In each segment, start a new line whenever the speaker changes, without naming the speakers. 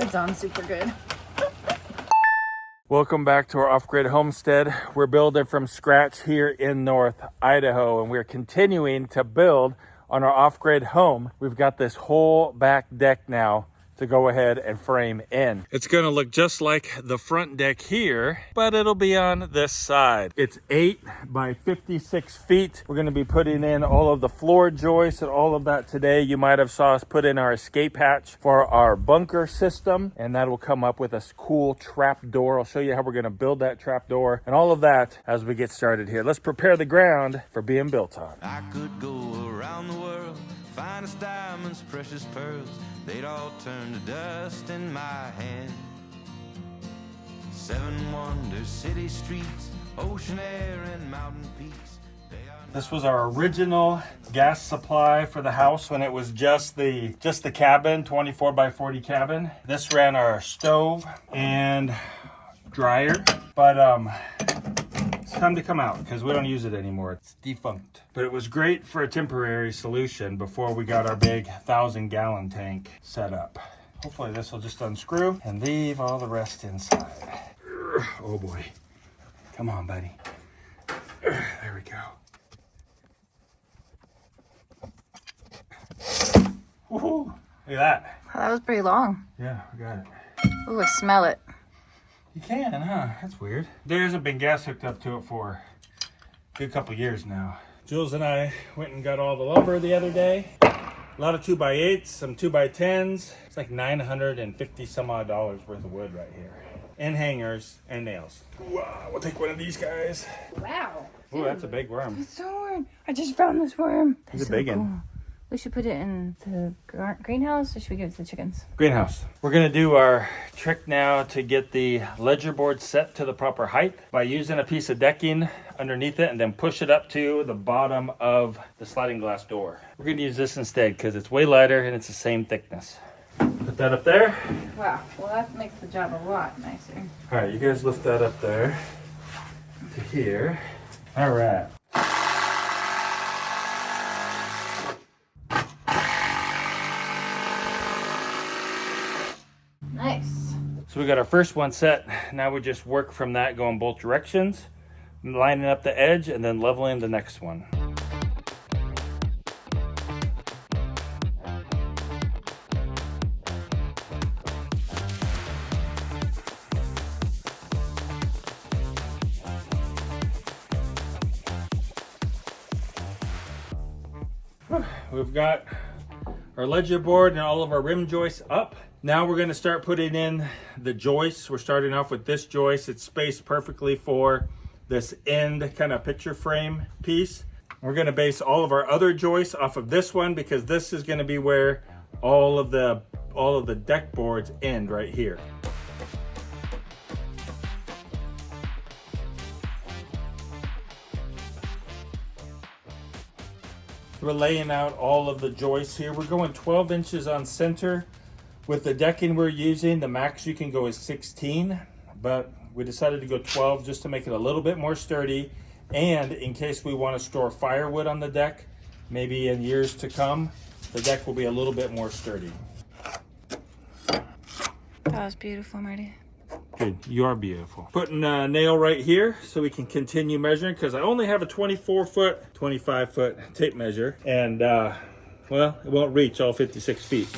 It's on super good.
Welcome back to our off-grid homestead. We're building from scratch here in North Idaho, and we're continuing to build on our off-grid home. We've got this whole back deck now to go ahead and frame in. It's gonna look just like the front deck here, but it'll be on this side. It's 8 by 56 feet. We're gonna be putting in all of the floor joists and all of that today. You might have saw us put in our escape hatch for our bunker system, and that will come up with a cool trap door. I'll show you how we're gonna build that trap door and all of that as we get started here. Let's prepare the ground for being built on.
I could go around the world, finest diamonds, precious pearls, they'd all turn to dust in my hand. 7 wonders, city streets, ocean air, and mountain peaks.
This was our original gas supply for the house when it was just the cabin, 24 by 40 cabin. This ran our stove and dryer, but it's time to come out because we don't use it anymore. It's defunct. But it was great for a temporary solution before we got our big 1,000-gallon tank set up. Hopefully this will just unscrew and leave all the rest inside. Oh boy. Come on, buddy. There we go. Woohoo! Look at that.
Wow, that was pretty long.
Yeah, we got it.
Ooh, I smell it.
You can, huh? That's weird. There hasn't been gas hooked up to it for a good couple years now. Jules and I went and got all the lumber the other day. A lot of 2x8s, some 2x10s. It's like $950 some odd worth of wood right here. And hangers and nails. Wow, we'll take one of these guys.
Wow.
Ooh, that's a big worm.
It's so weird. I just found this worm.
It's a big one.
We should put it in the greenhouse, or should we give it to the chickens?
Greenhouse. We're gonna do our trick now to get the ledger board set to the proper height by using a piece of decking underneath it and then push it up to the bottom of the sliding glass door. We're gonna use this instead because it's way lighter and it's the same thickness. Put that up there.
Wow, well that makes the job a lot nicer.
All right, you guys lift that up there to here. All right.
Nice.
So we got our first one set. Now we just work from that going both directions, lining up the edge and then leveling the next one. We've got our ledger board and all of our rim joists up. Now we're going to start putting in the joists. We're starting off with this joist. It's spaced perfectly for this end kind of picture frame piece. We're going to base all of our other joists off of this one because this is going to be where all of the deck boards end right here. We're laying out all of the joists here. We're going 12 inches on center. With the decking we're using, the max you can go is 16, but we decided to go 12 just to make it a little bit more sturdy. And in case we want to store firewood on the deck, maybe in years to come, the deck will be a little bit more sturdy.
That was beautiful, Marty.
Good, you are beautiful. Putting a nail right here so we can continue measuring because I only have a 24-foot, 25-foot tape measure. And, well, it won't reach all 56 feet.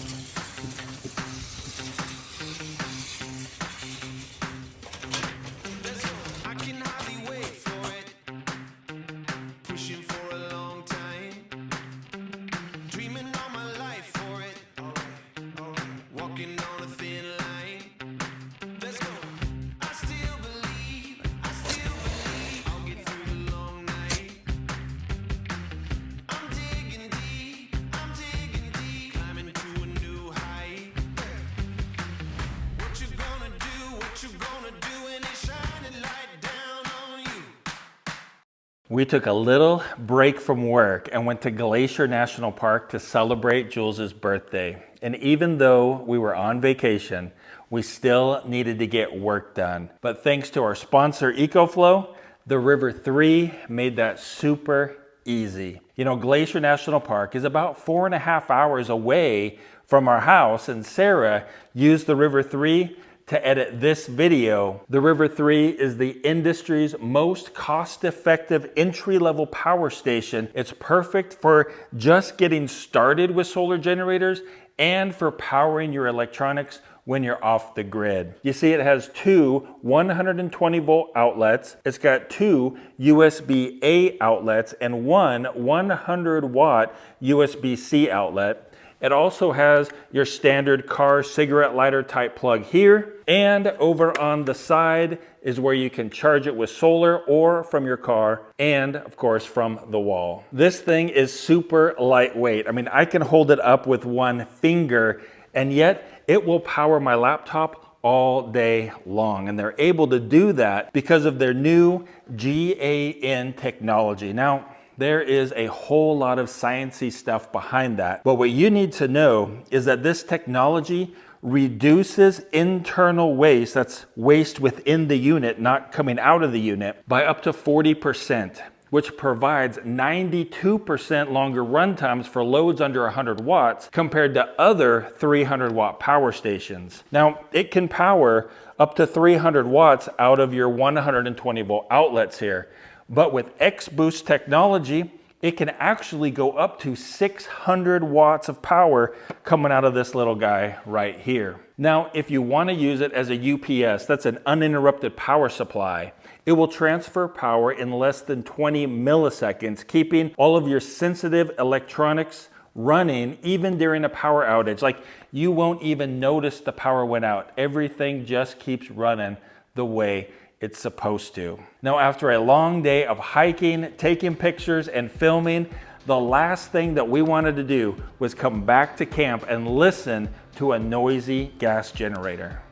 We took a little break from work and went to Glacier National Park to celebrate Jules's birthday. And even though we were on vacation, we still needed to get work done. But thanks to our sponsor, EcoFlow, the River 3 made that super easy. You know, Glacier National Park is about 4.5 hours away from our house, and Sarah used the River 3 to edit this video. The River 3 is the industry's most cost-effective entry-level power station. It's perfect for just getting started with solar generators and for powering your electronics when you're off the grid. You see, it has two 120 volt outlets. It's got two USB-A outlets and one 100 watt USB-C outlet. It also has your standard car cigarette lighter type plug here. And over on the side is where you can charge it with solar or from your car, and of course from the wall. This thing is super lightweight. I mean, I can hold it up with one finger, and yet it will power my laptop all day long. And they're able to do that because of their new GaN technology. Now, there is a whole lot of sciencey stuff behind that. But what you need to know is that this technology reduces internal waste, that's waste within the unit, not coming out of the unit, by up to 40%, which provides 92% longer run times for loads under 100 watts compared to other 300 watt power stations. Now, it can power up to 300 watts out of your 120 volt outlets here. But with X-Boost technology, it can actually go up to 600 watts of power coming out of this little guy right here. Now, if you want to use it as a UPS, that's an uninterrupted power supply, it will transfer power in less than 20 milliseconds, keeping all of your sensitive electronics running even during a power outage. Like, you won't even notice the power went out. Everything just keeps running the way it's supposed to. Now, after a long day of hiking, taking pictures, and filming, the last thing that we wanted to do was come back to camp and listen to a noisy gas generator.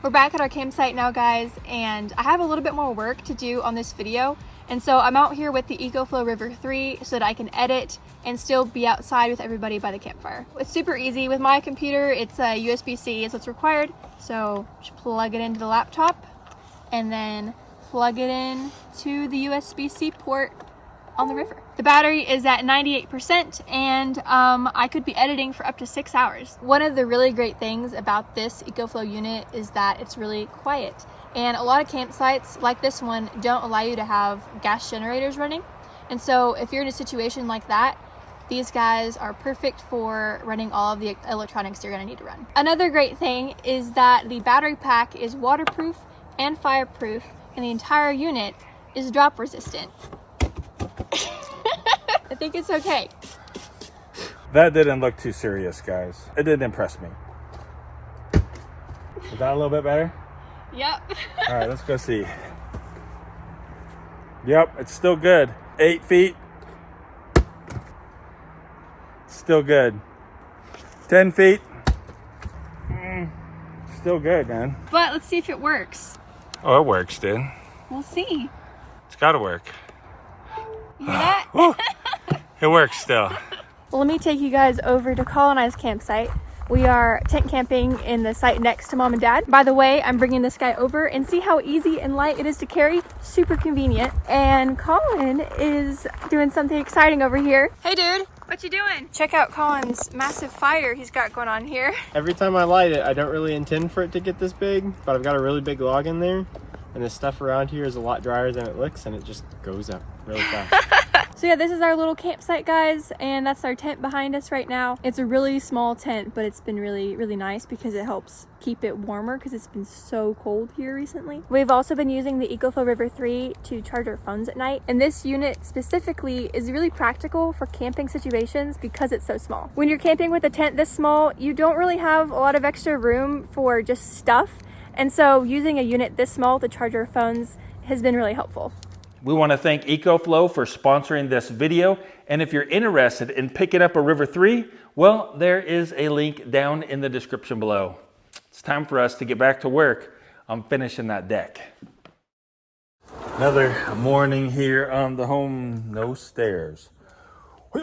We're back at our campsite now, guys, and I have a little bit more work to do on this video. And so I'm out here with the EcoFlow River 3 so that I can edit and still be outside with everybody by the campfire. It's super easy. With my computer, it's a USB-C is what's required. So just plug it into the laptop and then plug it in to the USB-C port on the river. The battery is at 98% and I could be editing for up to 6 hours. One of the really great things about this EcoFlow unit is that it's really quiet. And a lot of campsites like this one don't allow you to have gas generators running. And so if you're in a situation like that, these guys are perfect for running all of the electronics you're gonna need to run. Another great thing is that the battery pack is waterproof and fireproof, and the entire unit is drop resistant. I think it's okay.
That didn't look too serious, guys. It didn't impress me. Is that a little bit better?
Yep.
All right, let's go see. Yep, it's still good. 8 feet. Still good. 10 feet. Still good, man.
But let's see if it works.
Oh, it works, dude.
We'll see.
It's gotta work.
You hear that?
It works still.
Well, let me take you guys over to Colonize campsite. We are tent camping in the site next to Mom and Dad. By the way, I'm bringing this guy over and see how easy and light it is to carry. Super convenient. And Colin is doing something exciting over here. Hey dude, what you doing? Check out Colin's massive fire he's got going on here.
Every time I light it, I don't really intend for it to get this big, but I've got a really big log in there. And the stuff around here is a lot drier than it looks, and it just goes up really fast.
So yeah, this is our little campsite, guys, and that's our tent behind us right now. It's a really small tent, but it's been really, really nice because it helps keep it warmer because it's been so cold here recently. We've also been using the EcoFlow River 3 to charge our phones at night, and this unit specifically is really practical for camping situations because it's so small. When you're camping with a tent this small, you don't really have a lot of extra room for just stuff, and so using a unit this small to charge our phones has been really helpful.
We want to thank EcoFlow for sponsoring this video. And if you're interested in picking up a River 3, well, there is a link down in the description below. It's time for us to get back to work on finishing that deck. Another morning here on the home, no stairs. This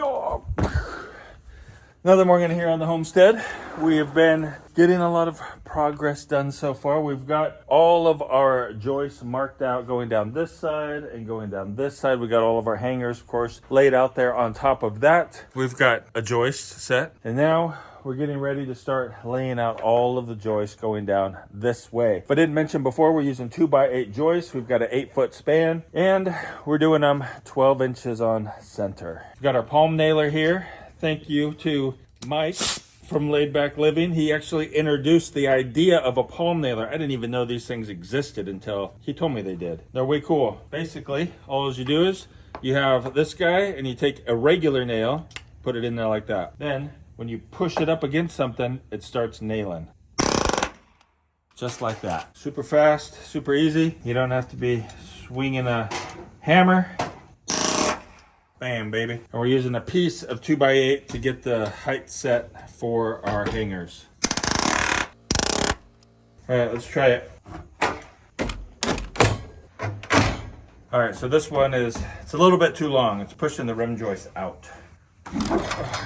Another morning here on the homestead. We have been getting a lot of progress done so far. We've got all of our joists marked out going down this side and going down this side. We got all of our hangers, of course, laid out there on top of that. We've got a joist set, and now we're getting ready to start laying out all of the joists going down this way. If I didn't mention before, we're using 2x8 joists. We've got an 8-foot span, and we're doing them 12 inches on center. We've got our palm nailer here. Thank you to Mike from Laid Back Living. He actually introduced the idea of a palm nailer. I didn't even know these things existed until he told me they did. They're way cool. Basically, all you do is you have this guy and you take a regular nail, put it in there like that. Then when you push it up against something, it starts nailing. Just like that. Super fast, super easy. You don't have to be swinging a hammer. Bam, baby. And we're using a piece of 2x8 to get the height set for our hangers. All right, let's try it. All right, so this one it's a little bit too long. It's pushing the rim joist out. That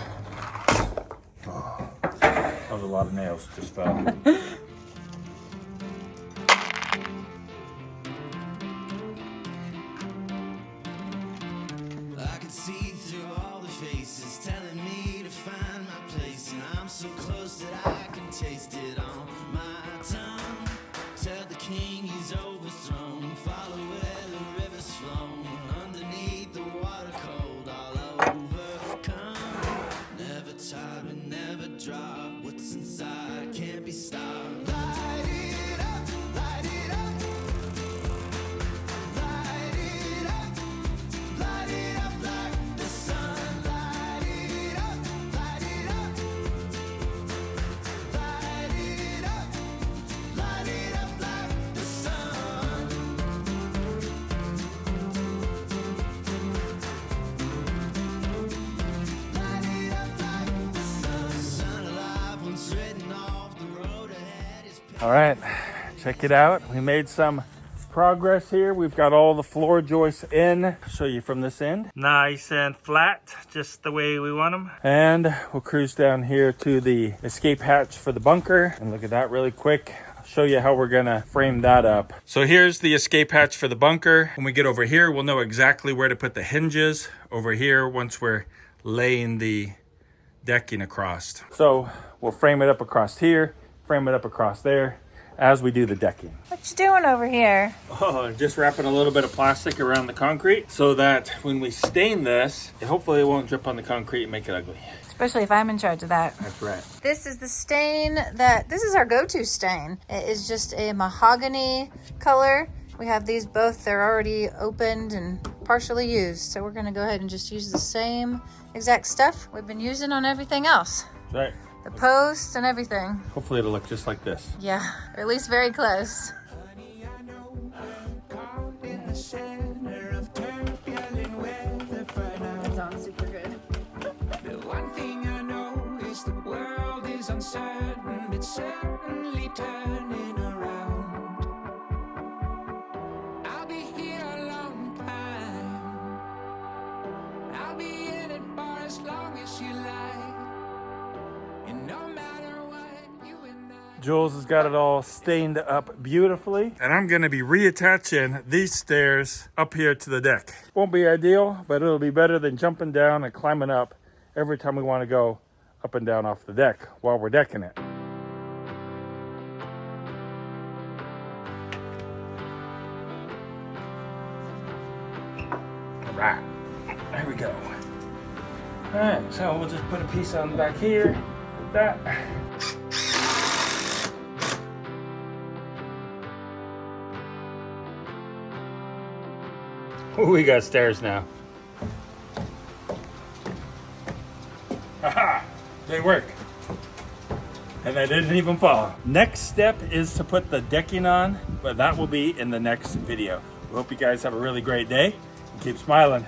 was a lot of nails just fell.
See through all the faces telling me to find my place, and I'm so close that I can taste it on my tongue. Tell the king he's overthrown, follow where the river's flown, underneath the water cold, all overcome. Never tired and never drop, what's inside can't be stopped. Light it up, light it up. Light it up, light it up like the sun. Light it up, light it up. Light it up, light it up like the sun. Light it up like the sun. Sun alive once written off the road ahead is.
All right, check it out. We made some progress here. We've got all the floor joists in. I'll show you from this end. Nice and flat, just the way we want them. And we'll cruise down here to the escape hatch for the bunker and look at that really quick. I'll show you how we're gonna frame that up. So here's the escape hatch for the bunker. When we get over here, we'll know exactly where to put the hinges over here once we're laying the decking across. So we'll frame it up across here, frame it up across there as we do the decking.
What you doing over here?
Oh, just wrapping a little bit of plastic around the concrete so that when we stain this, hopefully it won't drip on the concrete and make it ugly.
Especially if I'm in charge of that.
That's right.
This is the stain this is our go-to stain. It is just a mahogany color. We have these both, they're already opened and partially used. So we're gonna go ahead and just use the same exact stuff we've been using on everything else.
That's right.
The posts and everything.
Hopefully it'll look just like this.
Yeah, or at least very close.
Honey, I know I'm caught in the center of turbulent weather for now.
That sounds super good.
The one thing I know is the world is uncertain, but certainly turning around. I'll be here a long time. I'll be in it for as long as you like. And no matter what, you and I.
Jules has got it all stained up beautifully. And I'm gonna be reattaching these stairs up here to the deck. Won't be ideal, but it'll be better than jumping down and climbing up every time we wanna go up and down off the deck while we're decking it. All right, there we go. All right, so we'll just put a piece on the back here, like that. Ooh, we got stairs now. Haha, they work. And I didn't even fall. Next step is to put the decking on, but that will be in the next video. We hope you guys have a really great day and keep smiling.